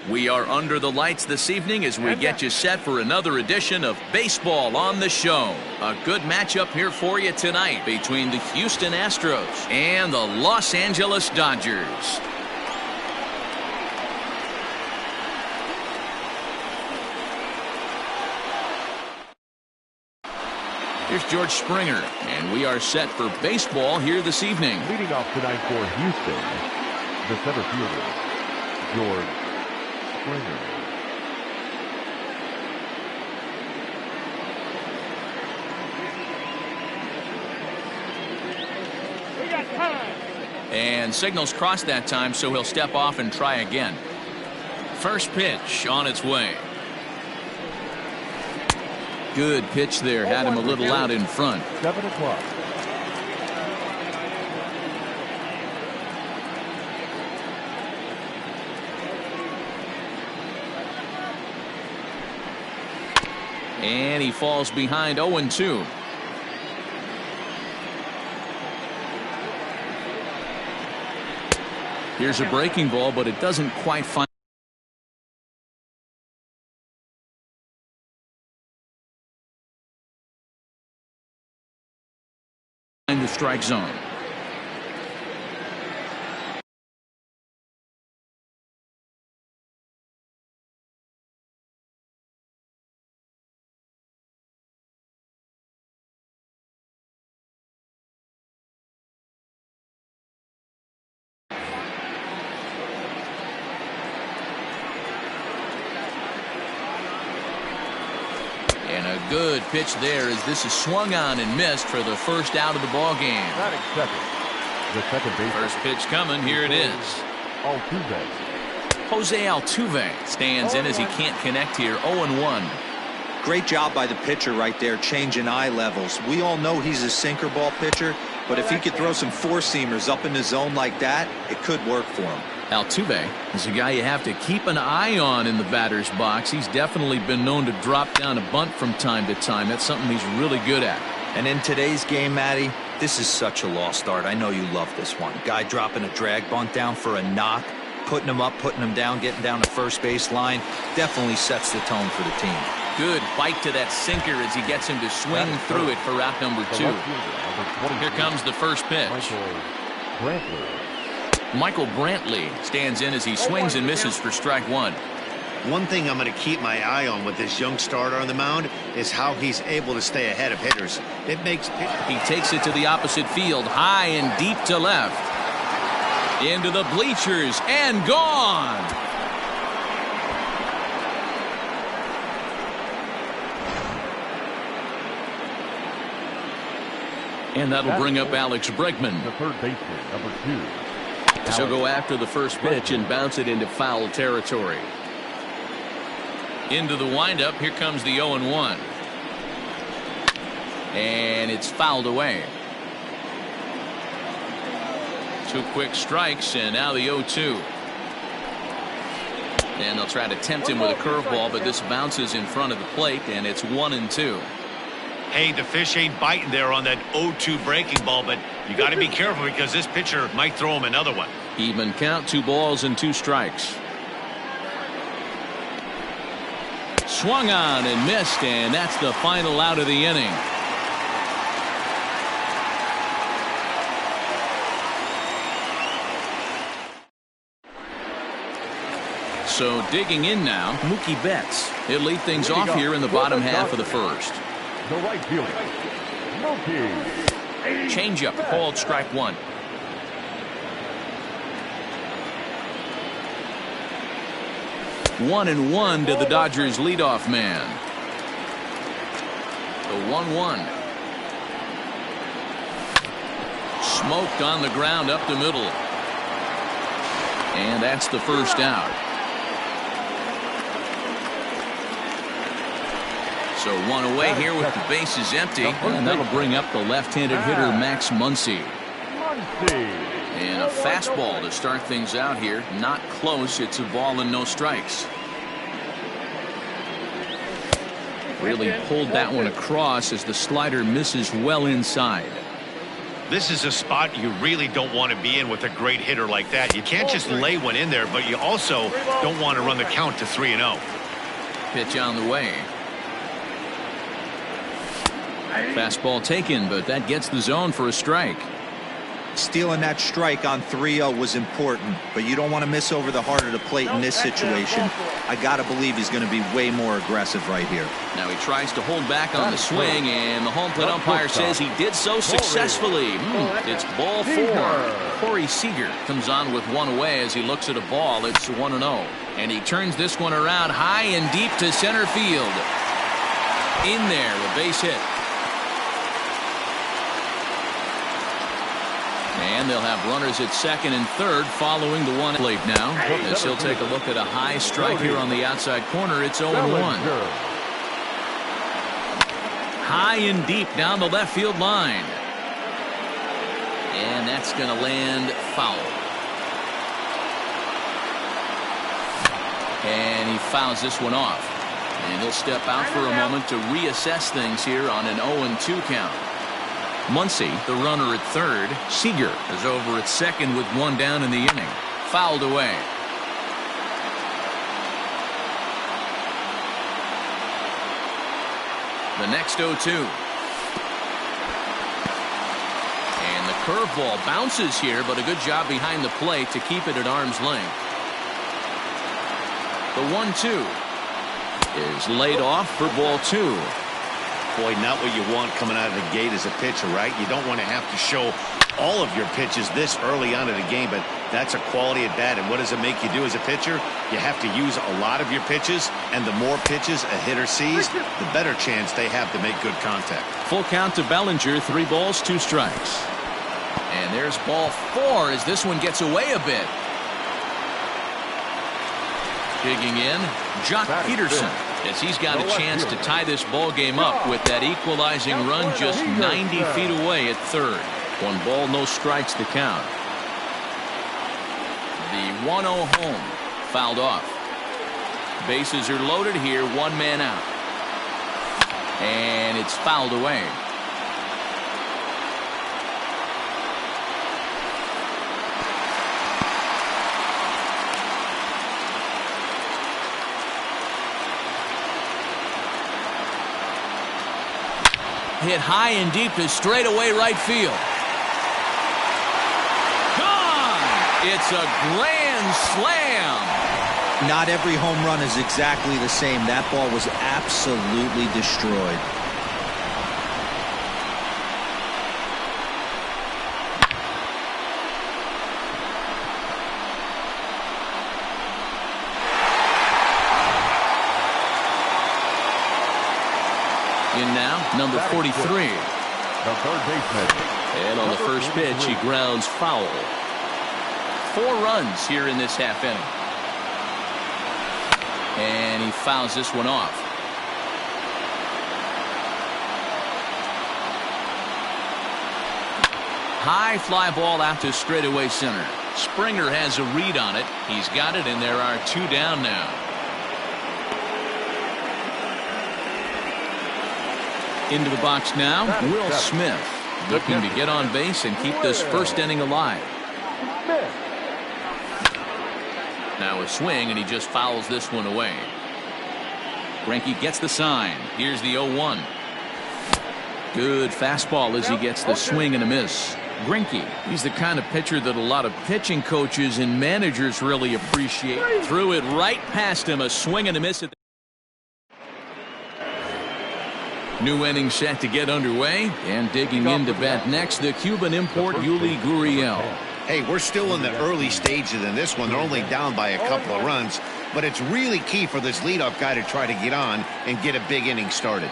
We are under the lights this evening as we get you set for another edition of Baseball on the Show. A good matchup here for you tonight between the Houston Astros and the Los Angeles Dodgers. Here's George Springer, and we are set for baseball here this evening. Leading off tonight for Houston, the center fielder, George Springer. And signals crossed that time, so he'll step off and try again. First pitch on its way. Good pitch there, had him a little out in front. 7 o'clock. And he falls behind 0-2. Here's a breaking ball, but it doesn't quite find the strike zone. And a good pitch there as this is swung on and missed for the first out of the ball game. Batting second. The second base. First pitch coming. Here it is. Altuve. Jose Altuve stands in as he can't connect here. 0-1. Great job by the pitcher right there, changing eye levels. We all know he's a sinker ball pitcher, but if he could throw some four-seamers up in the zone like that, it could work for him. Altuve is a guy you have to keep an eye on in the batter's box. He's definitely been known to drop down a bunt from time to time. That's something he's really good at. And in today's game, Matty, this is such a lost art. I know you love this one. Guy dropping a drag bunt down for a knock, putting him up, putting him down, getting down the first base line. Definitely sets the tone for the team. Good bite to that sinker as he gets him to swing through it for out number 2. Here comes the first pitch. Michael Brantley stands in as he swings and misses for strike 1. One thing I'm going to keep my eye on with this young starter on the mound is how he's able to stay ahead of hitters. It makes he takes it to the opposite field, high and deep to left. Into the bleachers and gone. And that'll bring up Alex Bregman. The third baseman, number 2. She'll go after the first pitch and bounce it into foul territory. Into the windup. Here comes the 0-1. And it's fouled away. 2 quick strikes, and now the 0-2. And they'll try to tempt him with a curveball, but this bounces in front of the plate, and it's 1-2. Hey, the fish ain't biting there on that 0-2 breaking ball, but you got to be careful because this pitcher might throw him another one. Even count, 2 balls and 2 strikes. Swung on and missed, and that's the final out of the inning. So digging in now, Mookie Betts. He'll lead things off here in the bottom half of the first. The right fielder, Mookie. Changeup called strike 1. One and 1 to the Dodgers leadoff man. The 1-1. Smoked on the ground up the middle. And that's the first out. So 1 away here with the bases empty. And that'll bring up the left-handed hitter Max Muncy. And a fastball to start things out here. Not close. It's a ball and no strikes. Really pulled that one across as the slider misses well inside. This is a spot you really don't want to be in with a great hitter like that. You can't just lay one in there, but you also don't want to run the count to 3-0. Pitch on the way. Fastball taken, but that gets the zone for a strike. Stealing that strike on 3-0 was important, but you don't want to miss over the heart of the plate in this situation. I got to believe he's going to be way more aggressive right here. Now he tries to hold back on the swing, and the home plate umpire says he did so successfully. It's ball 4. Corey Seager comes on with one away as he looks at a ball. It's 1-0. And he turns this one around high and deep to center field. In there, a base hit. And they'll have runners at second and third following the one plate now. As he'll take a look at a high strike here on the outside corner. It's 0-1. High and deep down the left field line. And that's going to land foul. And he fouls this one off. And he'll step out for a moment to reassess things here on an 0-2 count. Muncy, the runner at third. Seager is over at second with one down in the inning. Fouled away. The next 0-2. And the curveball bounces here, but a good job behind the plate to keep it at arm's length. The 1-2 is laid off for ball 2. Boy, not what you want coming out of the gate as a pitcher, right? You don't want to have to show all of your pitches this early on in the game, but that's a quality at bat. And what does it make you do as a pitcher? You have to use a lot of your pitches, and the more pitches a hitter sees, the better chance they have to make good contact. Full count to Bellinger, 3 balls, 2 strikes. And there's ball 4 as this one gets away a bit. Digging in, Jock Peterson, as he's got a chance to tie this ball game up with that equalizing run just 90 feet away at third. 1 ball, no strikes to count. The 1-0 home fouled off. Bases are loaded here, 1 man out. And it's fouled away. Hit high and deep to straightaway right field. Gone! It's a grand slam. Not every home run is exactly the same. That ball was absolutely destroyed. In now, number 43. The third baseman. And on the first pitch, he grounds foul. 4 runs here in this half inning. And he fouls this one off. High fly ball out to straightaway center. Springer has a read on it. He's got it, and there are 2 down now. Into the box now, Will Smith, looking to get on base and keep this first inning alive. Now a swing, and he just fouls this one away. Greinke gets the sign. Here's the 0-1. Good fastball as he gets the swing and a miss. Greinke, he's the kind of pitcher that a lot of pitching coaches and managers really appreciate. Threw it right past him, a swing and a miss. New inning set to get underway, and digging in to bat next, the Cuban import Yuli Gurriel. Hey, we're still in the early stages in this one. They're only down by a couple of runs, but it's really key for this leadoff guy to try to get on and get a big inning started.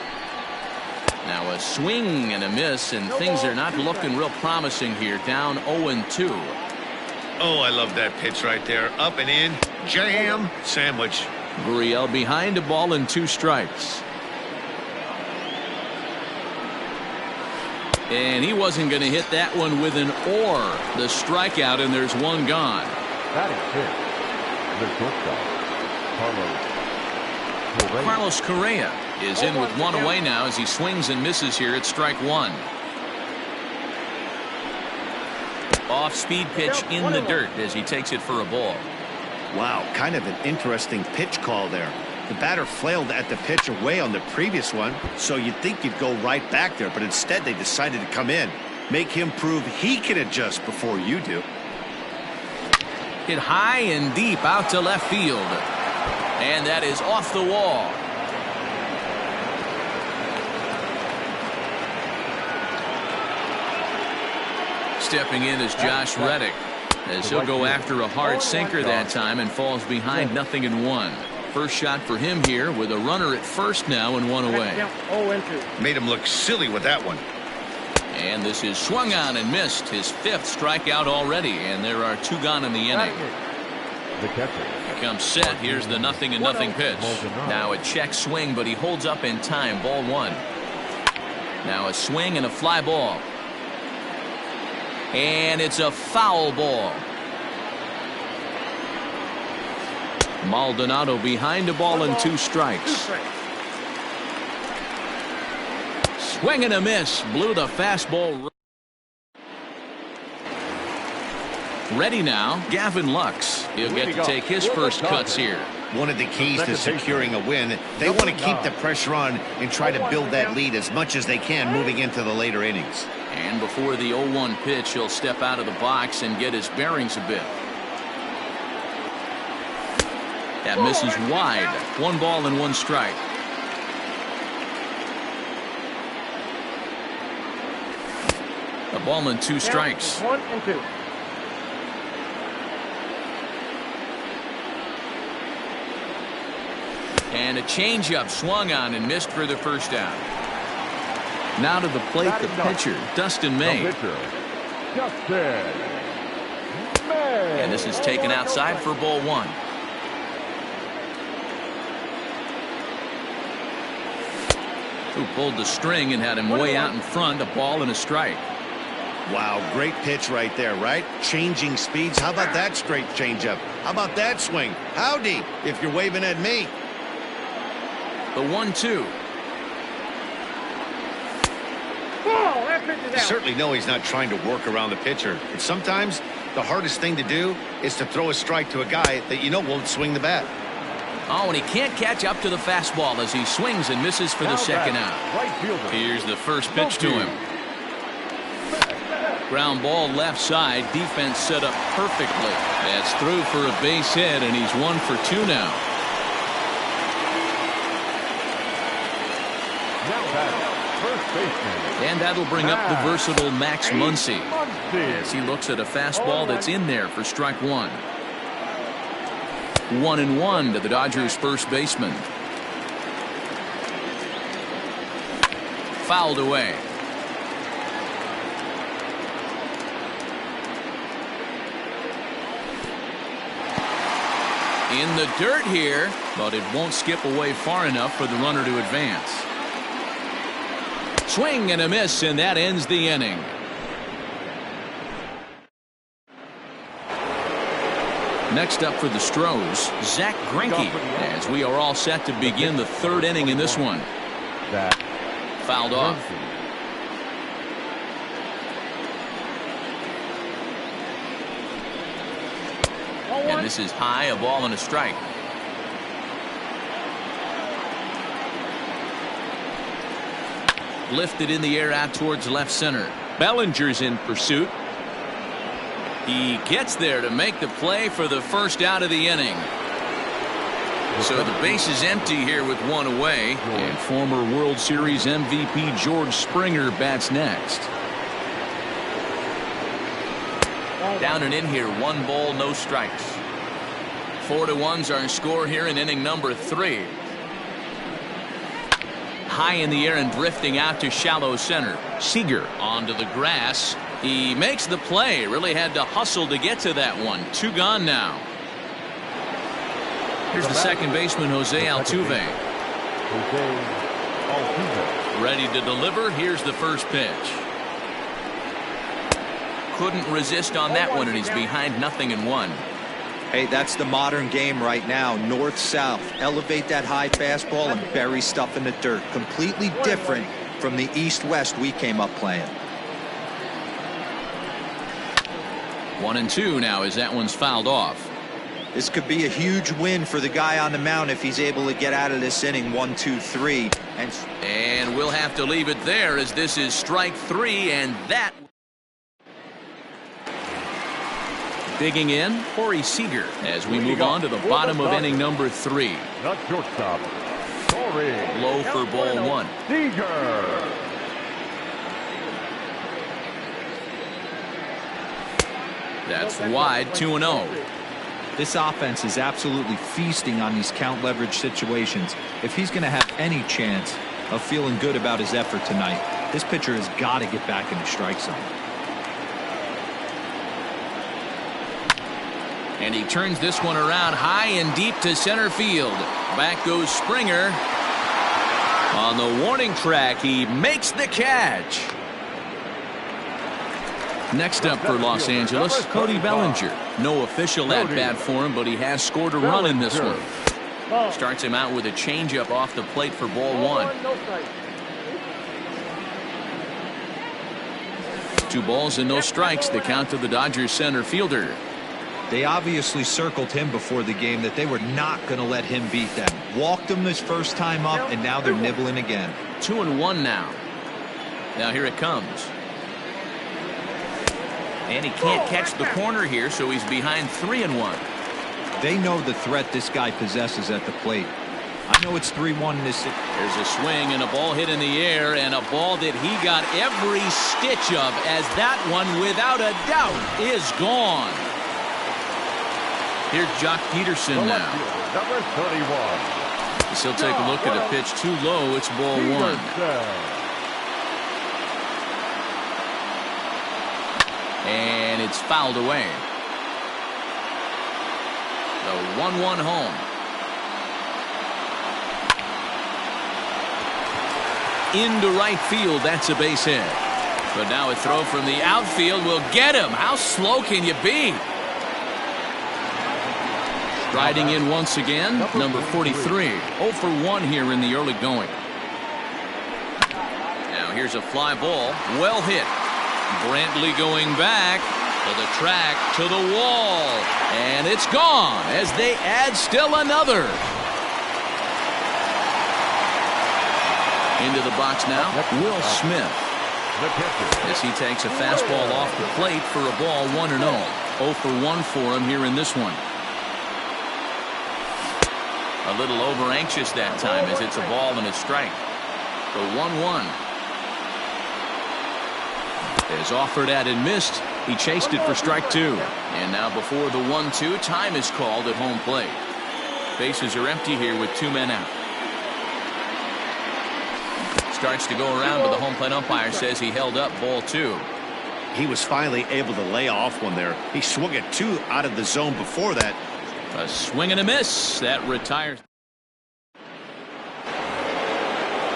Now a swing and a miss, and things are not looking real promising here. Down 0-2. Oh, I love that pitch right there. Up and in, jam, sandwich. Gurriel behind a ball and 2 strikes. And he wasn't going to hit that one with an or. The strikeout, and there's 1 gone. That is it. The shortstop, Carlos Correa is in with 1 away now as he swings and misses here at strike 1. Off-speed pitch in the dirt as he takes it for a ball. Wow, kind of an interesting pitch call there. The batter flailed at the pitch away on the previous one, so you'd think you'd go right back there, but instead they decided to come in. Make him prove he can adjust before you do. Hit high and deep out to left field. And that is off the wall. Stepping in is Josh Reddick, as he'll go after a hard sinker that time and falls behind 0-1. First shot for him here with a runner at first now and 1 away. Made him look silly with that one. And this is swung on and missed, his 5th strikeout already, and there are 2 gone in the inning. The catcher. Becomes set. Here's the 0-0 pitch. Now a check swing, but he holds up in time. Ball 1. Now a swing and a fly ball. And it's a foul ball. Maldonado behind the ball and 2 strikes. Swing and a miss. Blew the fastball. Ready now, Gavin Lux. He'll get to take his first cuts here. One of the keys to securing a win, they want to keep the pressure on and try to build that lead as much as they can moving into the later innings. And before the 0-1 pitch, he'll step out of the box and get his bearings a bit. That misses wide. 1 ball and 1 strike. A ball and 2 strikes. 1 and 2. And a changeup swung on and missed for the first out. Now to the plate, the pitcher, Dustin May. And this is taken outside for ball 1. Who pulled the string and had him way out in front, a ball and a strike. Wow, great pitch right there, right? Changing speeds. How about that straight changeup? How about that swing? Howdy, if you're waving at me. The 1-2. You certainly know he's not trying to work around the pitcher. But sometimes the hardest thing to do is to throw a strike to a guy that you know won't swing the bat. Oh, and he can't catch up to the fastball as he swings and misses for the second out. Here's the first pitch to him. Ground ball left side. Defense set up perfectly. That's through for a base hit, and he's 1 for 2 now. And that'll bring up the versatile Max Muncy as he looks at a fastball that's in there for strike 1. 1-1 to the Dodgers first baseman. Fouled away. In the dirt here, but it won't skip away far enough for the runner to advance. Swing and a miss, and that ends the inning. Next up for the Stros, Zach Greinke, as we are all set to begin the 3rd inning in this one. Fouled off. And this is high, a ball and a strike. Lifted in the air out towards left center. Bellinger's in pursuit. He gets there to make the play for the first out of the inning. So the base is empty here with 1 away. And former World Series MVP George Springer bats next. Down and in here, 1 ball, no strikes. 4-1's our score here in inning number 3. High in the air and drifting out to shallow center. Seager onto the grass. He makes the play. Really had to hustle to get to that one. 2 gone now. Here's the second baseman, Jose Altuve. Ready to deliver. Here's the first pitch. Couldn't resist on that one, and he's behind 0-1. Hey, that's the modern game right now. North-south. Elevate that high fastball and bury stuff in the dirt. Completely different from the east-west we came up playing. 1-2 now as that one's fouled off. This could be a huge win for the guy on the mound if he's able to get out of this inning. 1, 2, 3. And we'll have to leave it there as this is strike 3, and that. Digging in, Corey Seager as we move on to the bottom of inning number 3. The shortstop, Corey. Low for ball 1. Seager. That's wide, 2-0. This offense is absolutely feasting on these count leverage situations. If he's going to have any chance of feeling good about his effort tonight, this pitcher has got to get back in the strike zone. And he turns this one around high and deep to center field. Back goes Springer. On the warning track, he makes the catch. Next up for Los Angeles, Cody Bellinger. No official at bat for him, but he has scored a run in this one. Starts him out with a changeup off the plate for ball 1. 2 balls and no strikes. The count to the Dodgers center fielder. They obviously circled him before the game that they were not going to let him beat them. Walked him his first time up, and now they're nibbling again. 2-1 now. Now here it comes. And he can't catch the corner here, so he's behind 3-1. They know the threat this guy possesses at the plate. I know it's 3-1 this. There's a swing and a ball hit in the air, and a ball that he got every stitch of, as that one, without a doubt, is gone. Here's Jock Peterson now. Number 31. He'll take a look at a pitch too low. It's ball 1. And it's fouled away. The 1-1 home. Into right field. That's a base hit. But now a throw from the outfield will get him. How slow can you be? Riding in once again, number 43. 0 for 1 here in the early going. Now here's a fly ball. Well hit. Brantley going back to the track, to the wall, and it's gone as they add still another. Into the box now, Will Smith, as he takes a fastball off the plate for a ball 1-0. 0 for 1 for him here in this one. A little over anxious that time as it's a ball and a strike. The 1-1. Is offered at and missed. He chased it for strike 2. And now before the 1-2, time is called at home plate. Bases are empty here with 2 men out. Starts to go around, but the home plate umpire says he held up ball 2. He was finally able to lay off one there. He swung at 2 out of the zone before that. A swing and a miss. That retires.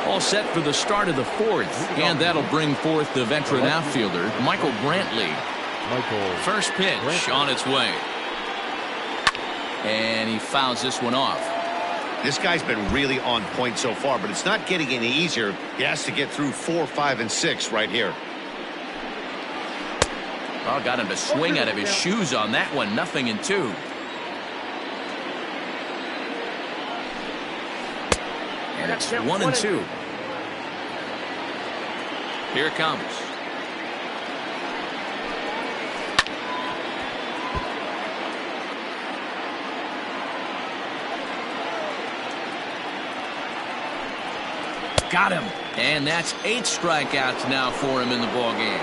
All set for the start of the 4th, and that'll bring forth the veteran outfielder, Michael Brantley. First pitch on its way. And he fouls this one off. This guy's been really on point so far, but it's not getting any easier. He has to get through 4, 5, and 6 right here. Oh, got him to swing out of his shoes on that one. 0-2. And it's 1-2. Here it comes. Got him. And that's 8 strikeouts now for him in the ballgame.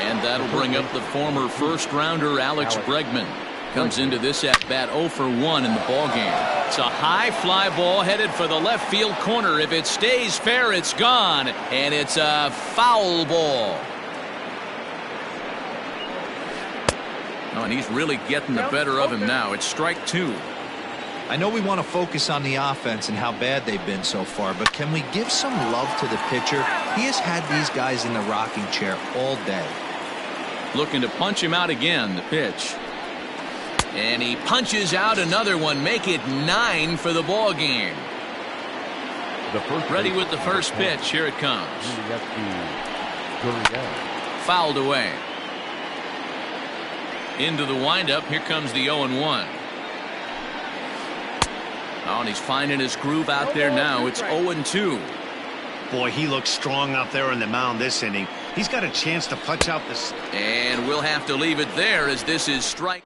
And that'll bring up the former first-rounder Alex Bregman. Comes into this at-bat 0 for 1 in the ballgame. It's a high fly ball headed for the left field corner. If it stays fair, it's gone. And it's a foul ball. Oh, and he's really getting the better of him now. It's strike 2. I know we want to focus on the offense and how bad they've been so far, but can we give some love to the pitcher? He has had these guys in the rocking chair all day. Looking to punch him out again, the pitch. And he punches out another one. Make it 9 for the ball game. Ready with the first pitch. Here it comes. Fouled away. Into the windup. Here comes the 0-1. Oh, and he's finding his groove out there now. It's 0-2. Boy, he looks strong out there on the mound this inning. He's got a chance to punch out this. And we'll have to leave it there as this is strike.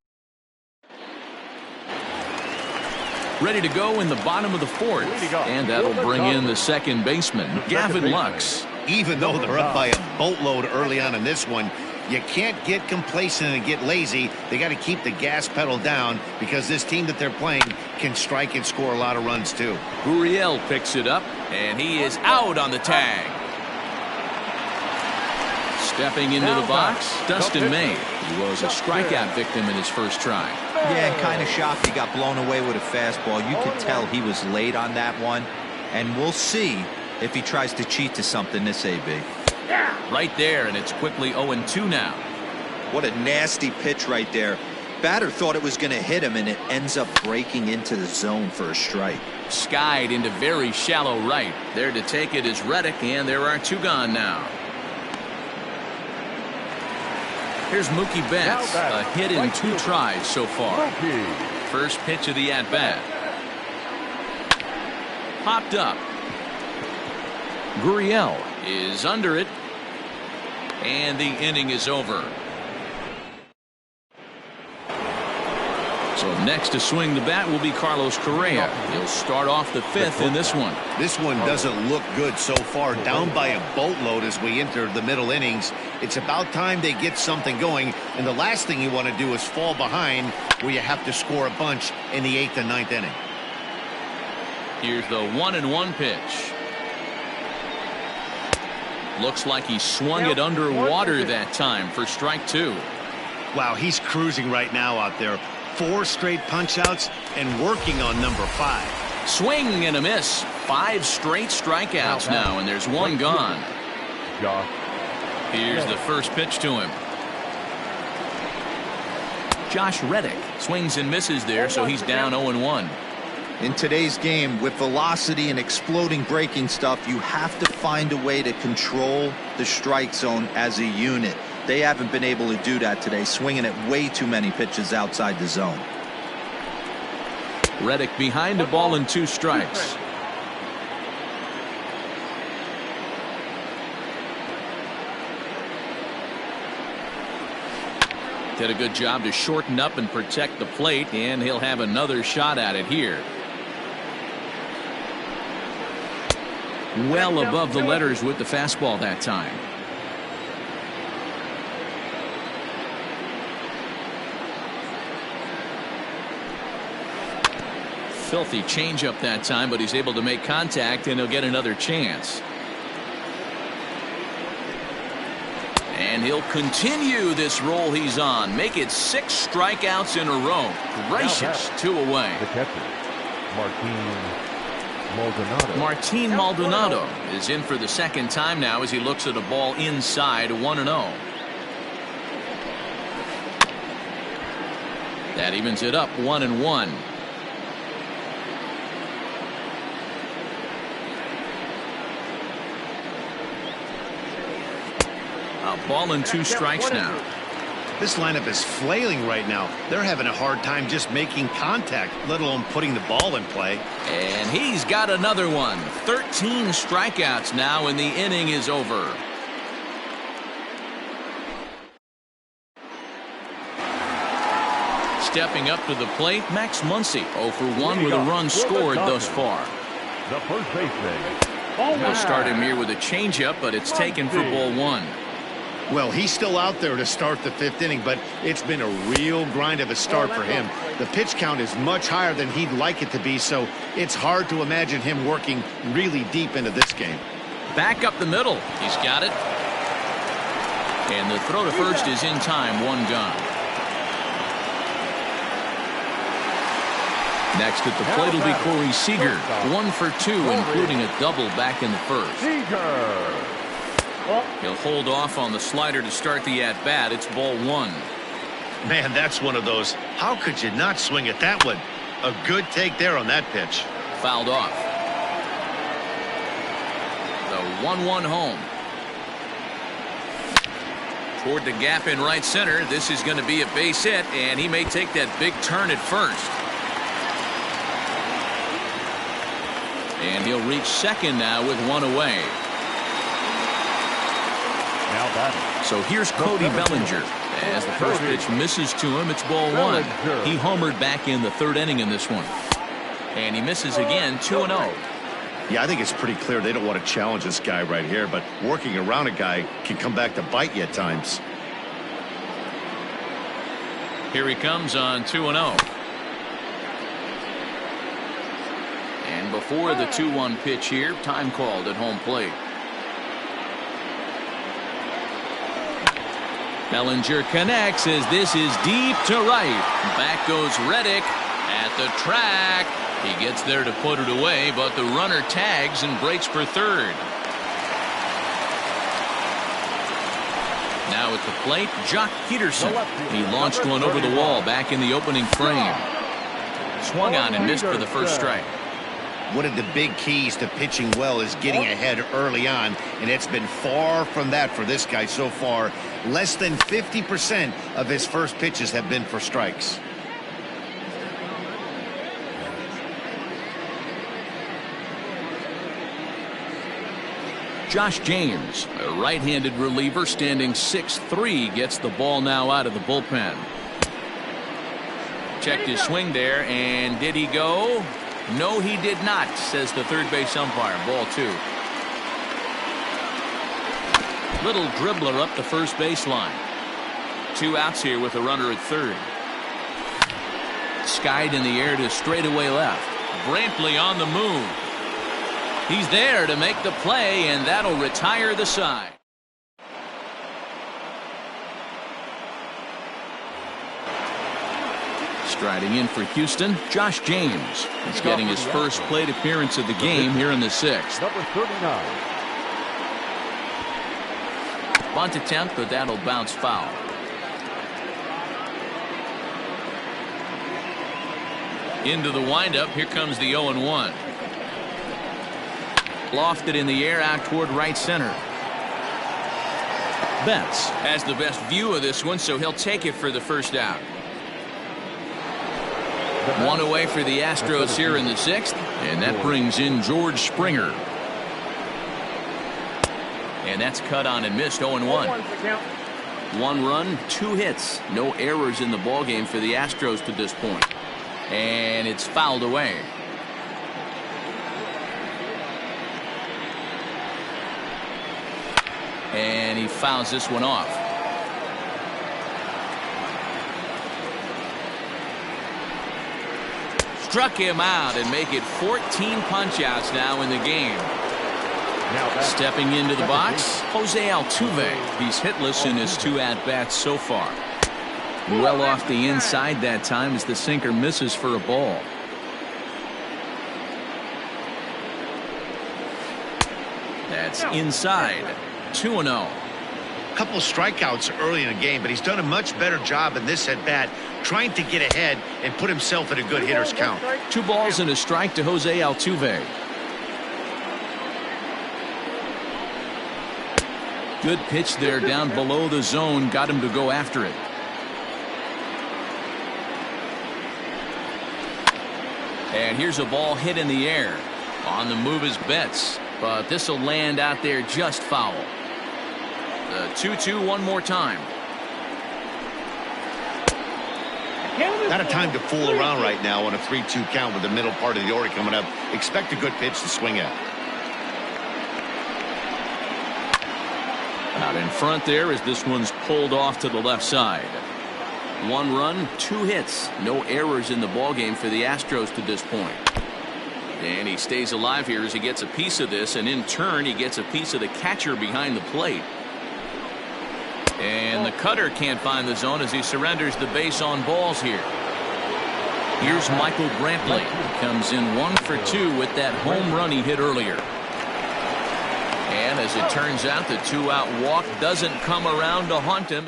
Ready to go in the bottom of the fourth. And that'll bring in the second baseman, Gavin Lux. Even though they're up by a boatload early on in this one, you can't get complacent and get lazy. They got to keep the gas pedal down because this team that they're playing can strike and score a lot of runs too. Gurriel picks it up, and he is out on the tag. Stepping into the box, Dustin May. He was a strikeout victim in his first try. Yeah, kind of shocked he got blown away with a fastball. You could tell he was late on that one. And we'll see if he tries to cheat to something this AB. Right there, and it's quickly 0-2 now. What a nasty pitch right there. Batter thought it was going to hit him, and it ends up breaking into the zone for a strike. Skied into very shallow right. There to take it is Reddick, and there are 2 gone now. Here's Mookie Betts, a hit in 2 tries so far. First pitch of the at-bat. Popped up. Gurriel is under it, and the inning is over. So next to swing the bat will be Carlos Correa. He'll start off the 5th in this one. This one doesn't look good so far. Down by a boatload as we enter the middle innings. It's about time they get something going, and the last thing you want to do is fall behind where you have to score a bunch in the 8th and 9th inning. Here's the 1-1 pitch. Looks like he swung it underwater that time for strike 2. Wow, he's cruising right now out there. 4 straight punch-outs and working on number 5. Swing and a miss. 5 straight strikeouts now, and there's 1 gone. Here's the first pitch to him. Josh Reddick swings and misses there, so he's down 0-1. In today's game, with velocity and exploding breaking stuff, you have to find a way to control the strike zone as a unit. They haven't been able to do that today, swinging at way too many pitches outside the zone. Reddick behind a ball and 2 strikes. Did a good job to shorten up and protect the plate, and he'll have another shot at it here. Well above the letters with the fastball that time. Filthy changeup that time, but he's able to make contact, and he'll get another chance. And he'll continue this roll he's on. Make it 6 strikeouts in a row. Gracious, 2 away. The catcher, Maldonado. Martin Maldonado is in for the 2nd time now as he looks at a ball inside 1-0. That evens it up 1-1. A ball and 2 strikes now. This lineup is flailing right now. They're having a hard time just making contact, let alone putting the ball in play. And he's got another one. 13 strikeouts now, and the inning is over. Stepping up to the plate, Max Muncy, 0 for 1 with a run scored thus far. The first baseman. We'll start him here with a changeup, but it's taken for ball 1. Well, he's still out there to start the 5th inning, but it's been a real grind of a start for him. The pitch count is much higher than he'd like it to be, so it's hard to imagine him working really deep into this game. Back up the middle. He's got it. And the throw to first is in time. 1 gone. Next at the plate will be Corey Seager. 1 for 2, including a double back in the first. He'll hold off on the slider to start the at-bat. It's ball 1. Man, that's one of those. How could you not swing at that one? A good take there on that pitch. Fouled off. The 1-1 home. Toward the gap in right center. This is going to be a base hit, and he may take that big turn at first. And he'll reach second now with one away. Now batting. So here's Cody Bellinger. As the first pitch misses to him, it's ball one. He homered back in the third inning in this one. And he misses again, 2-0. Yeah, I think it's pretty clear they don't want to challenge this guy right here, but working around a guy can come back to bite you at times. Here he comes on 2-0. And before the 2-1 pitch here, time called at home plate. Bellinger connects as this is deep to right. Back goes Reddick at the track. He gets there to put it away, but the runner tags and breaks for third. Now at the plate, Jock Peterson. He launched one over the wall back in the opening frame. Swung on and missed for the first strike. One of the big keys to pitching well is getting ahead early on, and it's been far from that for this guy so far. Less than 50% of his first pitches have been for strikes. Josh James, a right-handed reliever standing 6'3", gets the ball now out of the bullpen. Checked his swing there, and did he go? No, he did not, says the third base umpire. Ball two. Little dribbler up the first baseline. 2 outs here with a runner at third. Skied in the air to straightaway left. Brantley on the move. He's there to make the play, and that'll retire the side. Striding in for Houston, Josh James. He's getting his first plate appearance of the game here in the 6th. Number 39. Bunt attempt, but that'll bounce foul. Into the windup. Here comes the 0-1. Lofted in the air out toward right center. Betts has the best view of this one, so he'll take it for the first out. One away for the Astros here in the 6th, and that brings in George Springer. And that's cut on and missed. 0-1. 1 run, 2 hits. No errors in the ballgame for the Astros to this point. And it's fouled away. And he fouls this one off. Struck him out and make it 14 punch-outs now in the game. Stepping into the box, Jose Altuve. He's hitless in his 2 at-bats so far. Well off the inside that time as the sinker misses for a ball. That's inside. 2-0. Couple strikeouts early in the game, but he's done a much better job in this at-bat trying to get ahead and put himself in a good hitter's count. 2 balls and a strike to Jose Altuve. Good pitch there down below the zone. Got him to go after it. And here's a ball hit in the air. On the move is Betts, but this will land out there just foul. The 2-2 one more time. Not a time to fool around right now on a 3-2 count with the middle part of the order coming up. Expect a good pitch to swing at. Out in front there as this one's pulled off to the left side. 1 run, 2 hits. No errors in the ballgame for the Astros to this point. And he stays alive here as he gets a piece of this, and in turn he gets a piece of the catcher behind the plate. And the cutter can't find the zone as he surrenders the base on balls here. Here's Michael Brantley. He comes in 1 for 2 with that home run he hit earlier. And as it turns out, the 2-out walk doesn't come around to haunt him.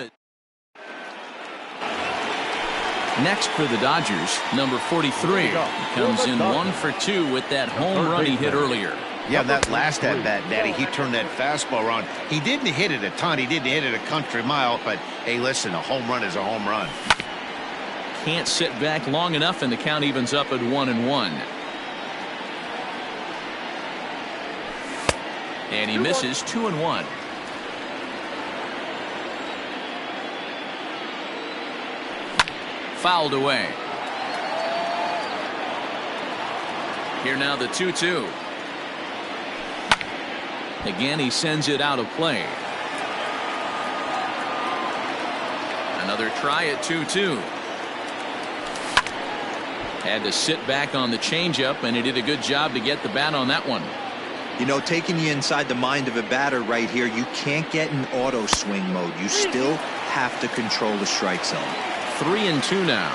Next for the Dodgers, number 43. He comes in 1 for 2 with that home run he hit earlier. Yeah, that last at-bat, Daddy, he turned that fastball around. He didn't hit it a ton. He didn't hit it a country mile. But, hey, listen, a home run is a home run. Can't sit back long enough, and the count evens up at 1-1. And he misses 2-1. Fouled away. Here now the 2-2. Again, he sends it out of play. Another try at 2-2. Had to sit back on the changeup, and he did a good job to get the bat on that one. You know, taking you inside the mind of a batter right here, you can't get in auto swing mode. You still have to control the strike zone. 3-2 now.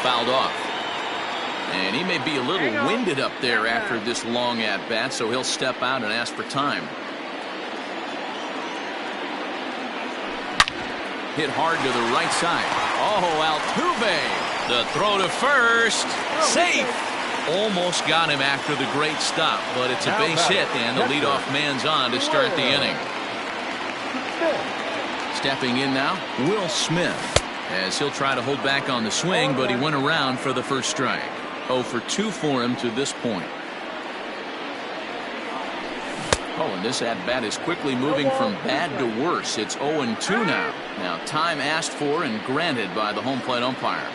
Fouled off. And he may be a little winded up there after this long at-bat, so he'll step out and ask for time. Hit hard to the right side. Oh, Altuve. The throw to first. Safe. Almost got him after the great stop, but it's a base hit, and the leadoff man's on to start the inning. Stepping in now, Will Smith, as he'll try to hold back on the swing, but he went around for the first strike. 0 for 2 for him to this point. Oh, and this at-bat is quickly moving from bad to worse. It's 0-2 now. Now, time asked for and granted by the home plate umpire.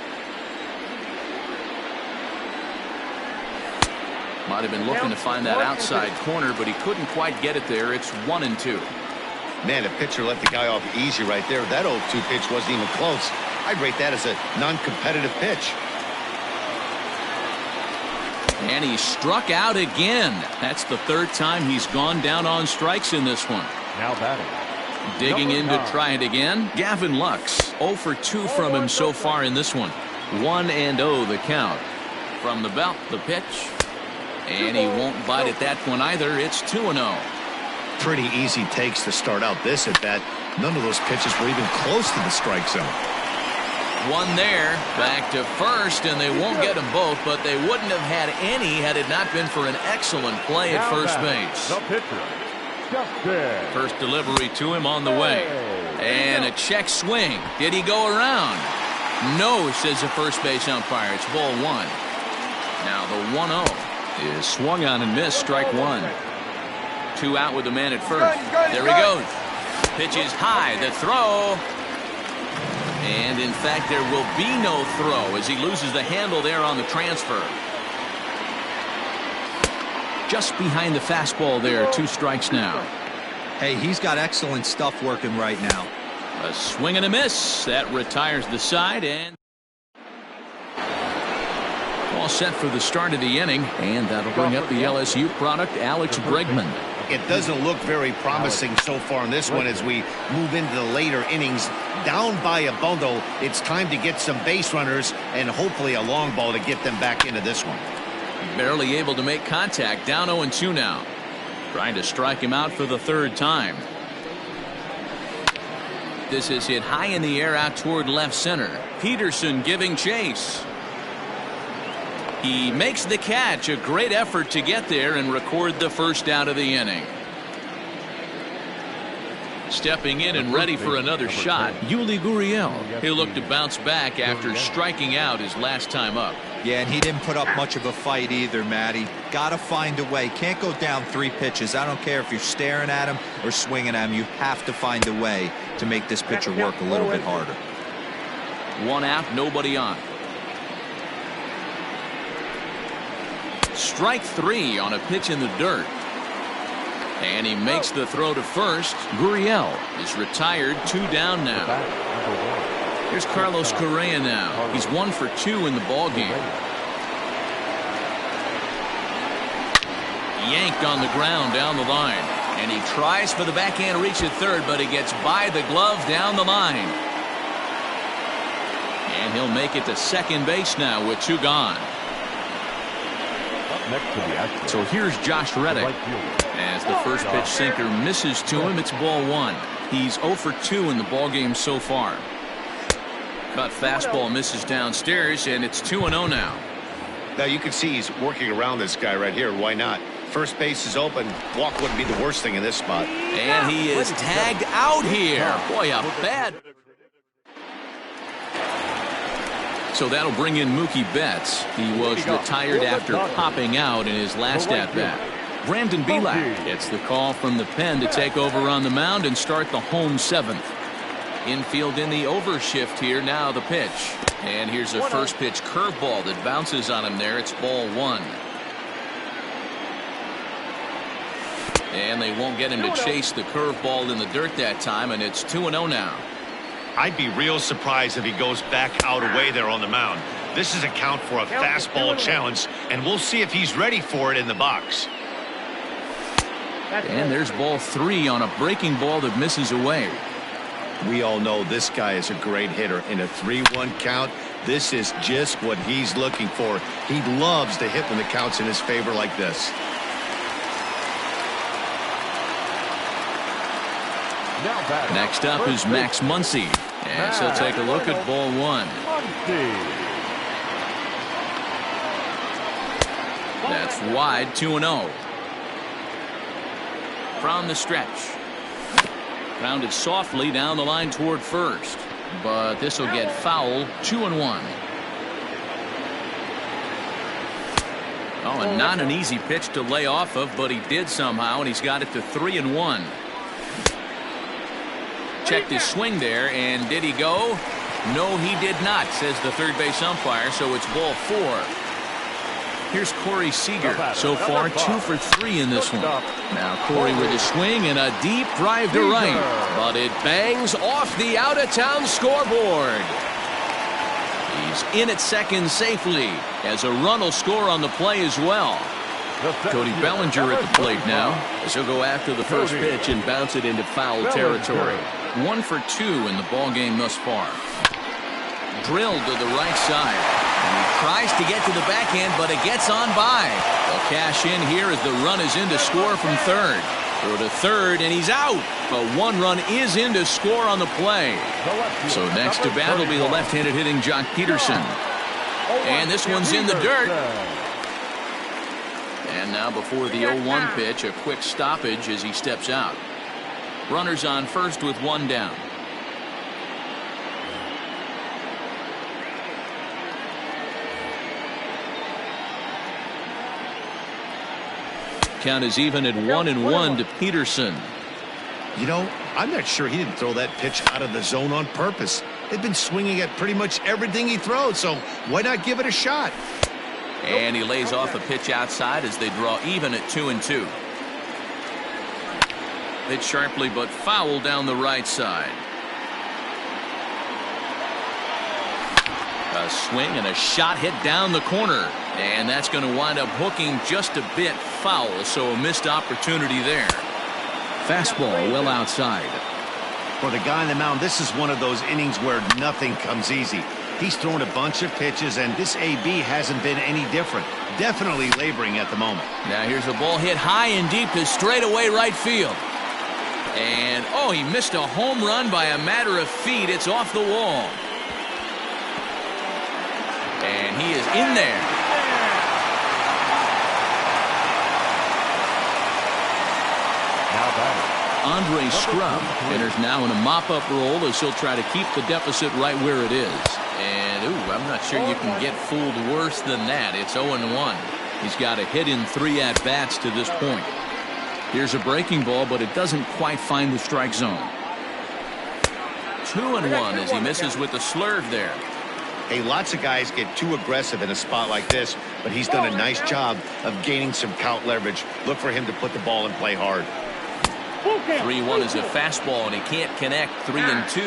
Might have been looking to find that outside corner, but he couldn't quite get it there. It's 1-2. Man, the pitcher let the guy off easy right there. That 0-2 pitch wasn't even close. I'd rate that as a non-competitive pitch. And he struck out again. That's the third time he's gone down on strikes in this one. Now batting. Digging in to try it again, Gavin Lux. 0 for 2 from him so far in this one. 1-0 the count. From the belt, the pitch. And he won't bite at that one either. It's 2-0. Pretty easy takes to start out this at bat. None of those pitches were even close to the strike zone. One there, back to first, and they won't get them both, but they wouldn't have had any had it not been for an excellent play at first base. The pitcher, Justin. First delivery to him on the way. And a check swing. Did he go around? No, says the first base umpire. It's ball 1. Now the 1-0 is swung on and missed, strike 1. 2 out with the man at first. There he goes. Pitch is high. The throw. And in fact, there will be no throw as he loses the handle there on the transfer. Just behind the fastball there. 2 strikes now. Hey, he's got excellent stuff working right now. A swing and a miss. That retires the side, and all set for the start of the inning. And that'll bring up the LSU product, Alex Bregman. It doesn't look very promising so far in this one as we move into the later innings. Down by a bundle, it's time to get some base runners and hopefully a long ball to get them back into this one. Barely able to make contact. Down 0-2 now. Trying to strike him out for the third time. This is hit high in the air out toward left center. Peterson giving chase. He makes the catch. A great effort to get there and record the first out of the inning. Stepping in and ready for another shot, Yuli Gurriel. He'll look to bounce back after striking out his last time up. Yeah, and he didn't put up much of a fight either, Matty. Gotta find a way. Can't go down 3 pitches. I don't care if you're staring at him or swinging at him. You have to find a way to make this pitcher work a little bit harder. 1 out, nobody on. Strike 3 on a pitch in the dirt. And he makes the throw to first. Gurriel is retired. 2 down now. Here's Carlos Correa now. He's 1 for 2 in the ball game. Yanked on the ground down the line. And he tries for the backhand reach at third, but he gets by the glove down the line. And he'll make it to second base now with 2 gone. So here's Josh Reddick. As the first pitch sinker misses to him, it's ball 1. He's 0 for 2 in the ball game so far. Cut fastball misses downstairs, and it's 2-0 now. Now you can see he's working around this guy right here. Why not? First base is open. Walk wouldn't be the worst thing in this spot. And he is tagged out here. Boy, a bad. So that'll bring in Mookie Betts. He was retired after popping out in his last at-bat. Brandon Belak gets the call from the pen to take over on the mound and start the home seventh. Infield in the overshift here. Now the pitch. And here's a first pitch curveball that bounces on him there. It's ball one. And they won't get him to chase the curveball in the dirt that time, and it's 2-0 now. I'd be real surprised if he goes back out away there on the mound. This is a count for a fastball challenge, and we'll see if he's ready for it in the box. And there's ball three on a breaking ball that misses away. We all know this guy is a great hitter. In a 3-1 count, this is just what he's looking for. He loves to hit when the count's in his favor like this. Next up is Max Muncy, and he'll take a look at ball one. That's wide, 2-0. From the stretch. Grounded softly down the line toward first, but this will get foul. 2-1. Oh, and not an easy pitch to lay off of, but he did somehow, and he's got it to 3-1. Checked his swing there, and did he go? No, he did not, says the third base umpire, so it's ball four. Here's Corey Seager. So far, 2 for 3 in this one. Now Corey with a swing and a deep drive to right, but it bangs off the out-of-town scoreboard. He's in at second safely, as a run will score on the play as well. Cody Bellinger at the plate now, as he'll go after the first pitch and bounce it into foul territory. 1 for 2 in the ballgame thus far. Drilled to the right side. And he tries to get to the backhand, but it gets on by. They'll cash in here as the run is in to score from third. Throw to third, and he's out. But one run is in to score on the play. So next to bat will be the left-handed hitting Jock Peterson. And this one's in the dirt. And now before the 0-1 pitch, a quick stoppage as he steps out. Runners on first with one down. Count is even at 1-1 to Peterson. You know, I'm not sure he didn't throw that pitch out of the zone on purpose. They've been swinging at pretty much everything he throws, so why not give it a shot? And he lays off a pitch outside as they draw even at 2-2. Hit sharply but foul down the right side. A swing and a shot hit down the corner. And that's going to wind up hooking just a bit foul, so a missed opportunity there. Fastball well outside. For the guy on the mound, this is one of those innings where nothing comes easy. He's thrown a bunch of pitches, and this AB hasn't been any different. Definitely laboring at the moment. Now here's a ball hit high and deep to straightaway right field. And, oh, he missed a home run by a matter of feet. It's off the wall. And he is in there. Andre Scrub enters now in a mop-up role as he'll try to keep the deficit right where it is. And, ooh, I'm not sure you can get fooled worse than that. It's 0-1. He's got a hit in 3 at-bats to this point. Here's a breaking ball, but it doesn't quite find the strike zone. 2-1 as he misses with the slurve there. Hey, lots of guys get too aggressive in a spot like this, but he's done a nice job of gaining some count leverage. Look for him to put the ball in play hard. 3-1 is a fastball, and he can't connect. 3-2.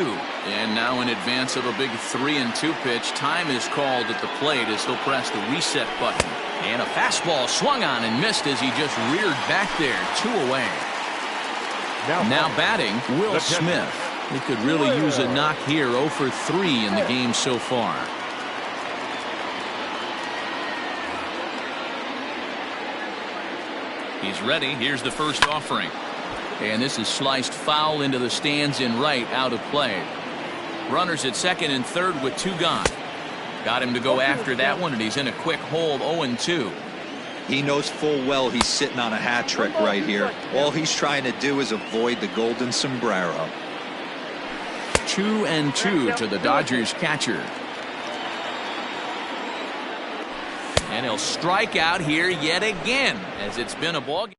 And now in advance of a big 3-2 pitch, time is called at the plate as he'll press the reset button. And a fastball swung on and missed as he just reared back there. 2 away. Now batting, Will Smith. He could really use a knock here. 0 for 3 in the game so far. He's ready. Here's the first offering. And this is sliced foul into the stands in right, out of play. Runners at second and third with 2 gone. Got him to go after that one, and he's in a quick hole, 0-2. He knows full well he's sitting on a hat trick right here. All he's trying to do is avoid the golden sombrero. 2-2 to the Dodgers catcher. And he'll strike out here yet again, as it's been a ball game.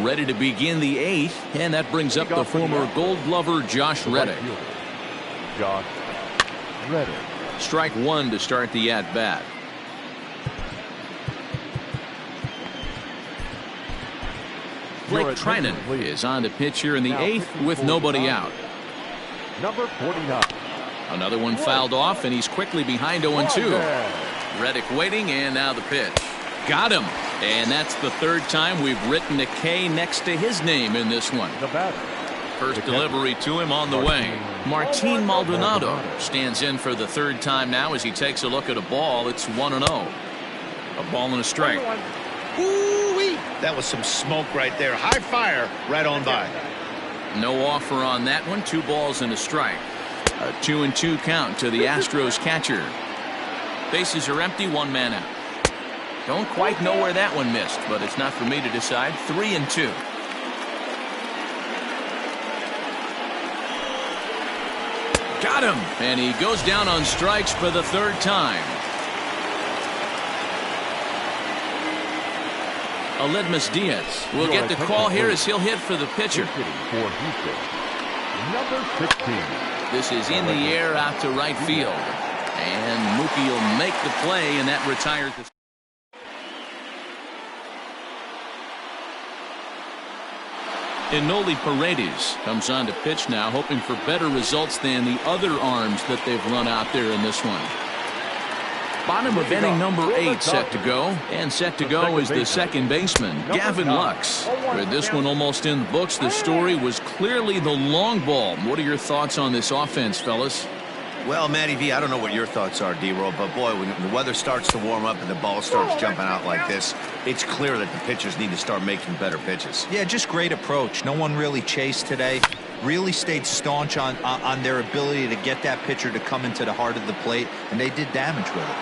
Ready to begin the 8th, and that brings up the former Gold Glover Josh Reddick. Josh Reddick. Strike one to start the at-bat. Blake Trinan is on to pitch here in the 8th with nobody out. Number 49. Another one fouled off, and he's quickly behind 0-2. Reddick waiting, and now the pitch. Got him. And that's the third time we've written a K next to his name in this one. The batter. First delivery to him on the way. Martin Maldonado stands in for the third time now as he takes a look at a ball. It's 1-0. A ball and a strike. Ooh-wee. That was some smoke right there. High fire right on by. No offer on that one. 2 balls and a strike. A 2-2 count to the Astros catcher. Bases are empty, 1 man out. Don't quite know where that one missed, but it's not for me to decide. 3-2. Got him, and he goes down on strikes for the third time. Aledmus Diaz will get the call here as he'll hit for the pitcher. For Houston, number 16. This is in the air out to right field. And Mookie will make the play, and that retires the... Enoli Paredes comes on to pitch now, hoping for better results than the other arms that they've run out there in this one. Bottom of inning number 8 set to go, and set to go is the second baseman, Gavin Lux. With this one almost in the books, the story was clearly the long ball. What are your thoughts on this offense, fellas? Well, Matty V, I don't know what your thoughts are, D-Roll, but boy, when the weather starts to warm up and the ball starts jumping out like this, it's clear that the pitchers need to start making better pitches. Yeah, just great approach. No one really chased today. Really stayed staunch on their ability to get that pitcher to come into the heart of the plate, and they did damage with it.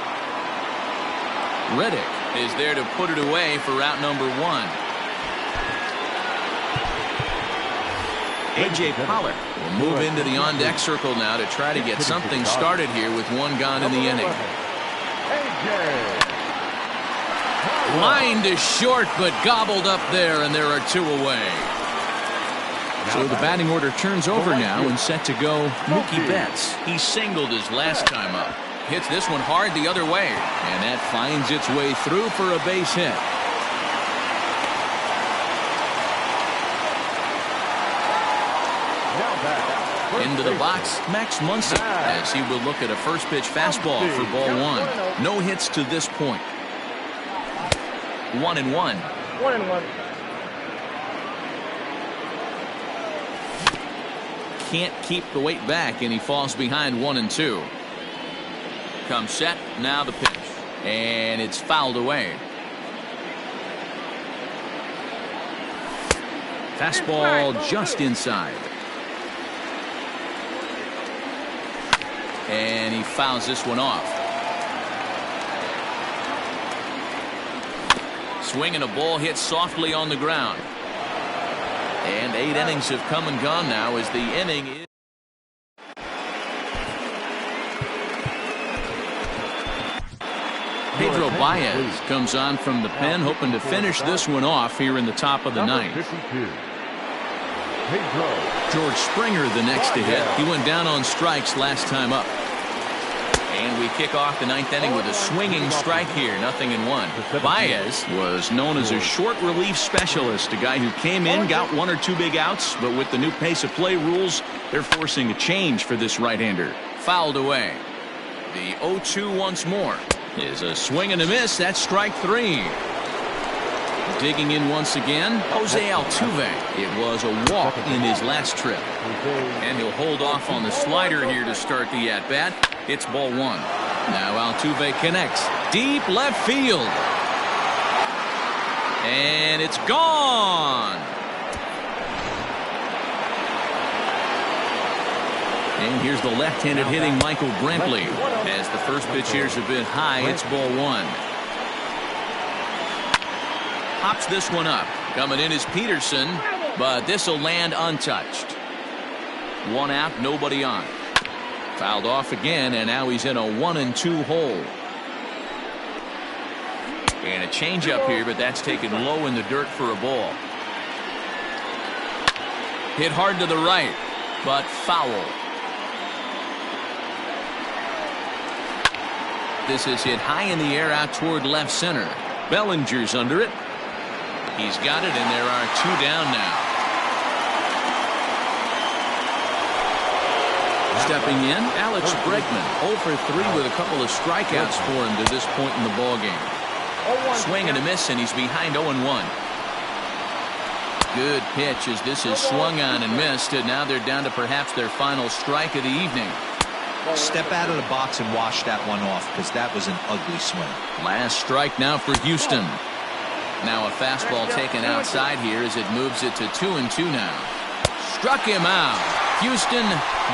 Reddick is there to put it away for route number 1. A.J. Pollock will move into the on-deck circle now to try to get something started here with 1 gone in the inning. Line to short, but gobbled up there, and there are 2 away. So the batting order turns over now, and set to go Mookie Betts. He singled his last time up. Hits this one hard the other way, and that finds its way through for a base hit. Into the box, Max Muncy, as he will look at a first pitch fastball for ball 1. No hits to this point. 1-1. 1-1. Can't keep the weight back, and he falls behind 1-2. Comes set, now the pitch, and it's fouled away. Fastball just inside. And he fouls this one off. Swinging a ball hit softly on the ground. And 8 innings have come and gone now as the inning is. Pedro Baez comes on from the pen, hoping to finish this one off here in the top of the 9th. George Springer the next to hit. He went down on strikes last time up. And we kick off the 9th inning with a swinging strike here, 0-1. Baez was known as a short relief specialist, a guy who came in, got 1 or 2 big outs, but with the new pace of play rules, they're forcing a change for this right-hander. Fouled away. The 0-2 once more is a swing and a miss. That's strike 3. Digging in once again, Jose Altuve. It was a walk in his last trip. And he'll hold off on the slider here to start the at-bat. It's ball 1. Now Altuve connects. Deep left field. And it's gone. And here's the left-handed hitting Michael Brantley. As the first pitch here's a bit high, it's ball one. Hops this one up. Coming in is Peterson, but this will land untouched. One out, nobody on. Fouled off again, and now he's in a 1-2 hole. And a changeup here, but that's taken low in the dirt for a ball. Hit hard to the right, but foul. This is hit high in the air out toward left center. Bellinger's under it. He's got it, and there are two down now. Stepping in, Alex Bregman, 0 for 3 with a couple of strikeouts for him to this point in the ballgame. Swing and a miss, and he's behind 0-1. Good pitch as this is swung on and missed, and now they're down to perhaps their final strike of the evening. Step out of the box and wash that one off, because that was an ugly swing. Last strike now for Houston. Now a fastball taken outside here as it moves it to 2-2 now. Struck him out. Houston,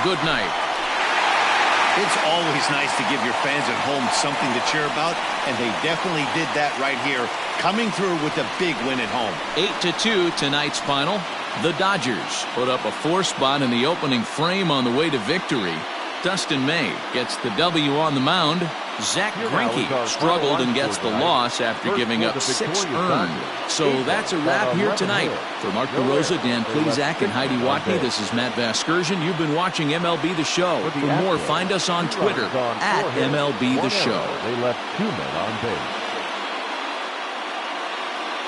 good night. It's always nice to give your fans at home something to cheer about, and they definitely did that right here, coming through with a big win at home. 8-2 tonight's final. The Dodgers put up a 4 spot in the opening frame on the way to victory. Dustin May gets the W on the mound. Zach Greinke struggled and gets the loss after giving up 6 earned. So that's a wrap here tonight. For Mark DeRosa, Dan Plezak, and Heidi Watney, this is Matt Vasgersian. You've been watching MLB The Show. For more, find us on Twitter at MLB The Show. They left 2 men on base.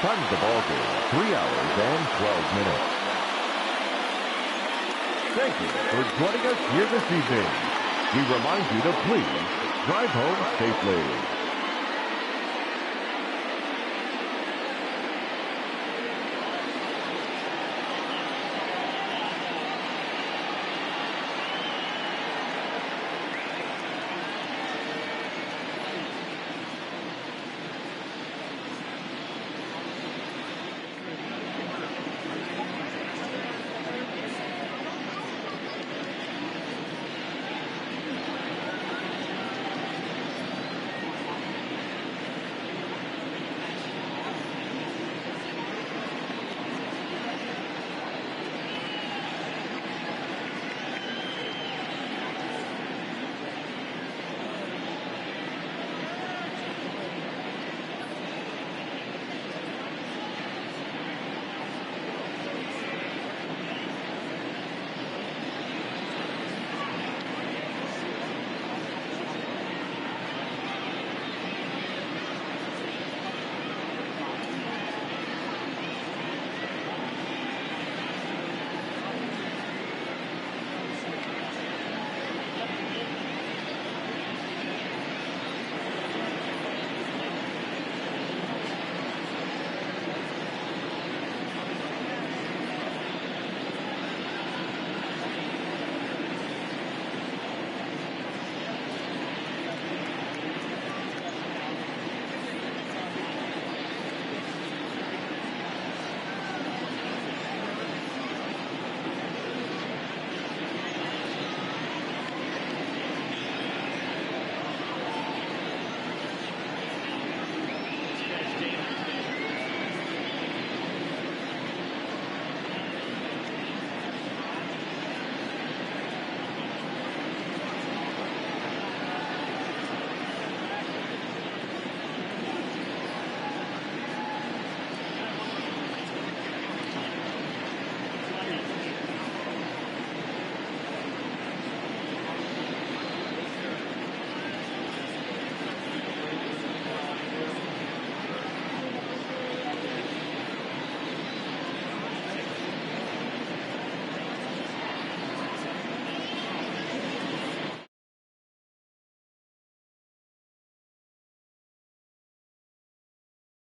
Time of the ball game, 3 hours and 12 minutes. Thank you for joining us here this evening. We remind you to please drive home safely.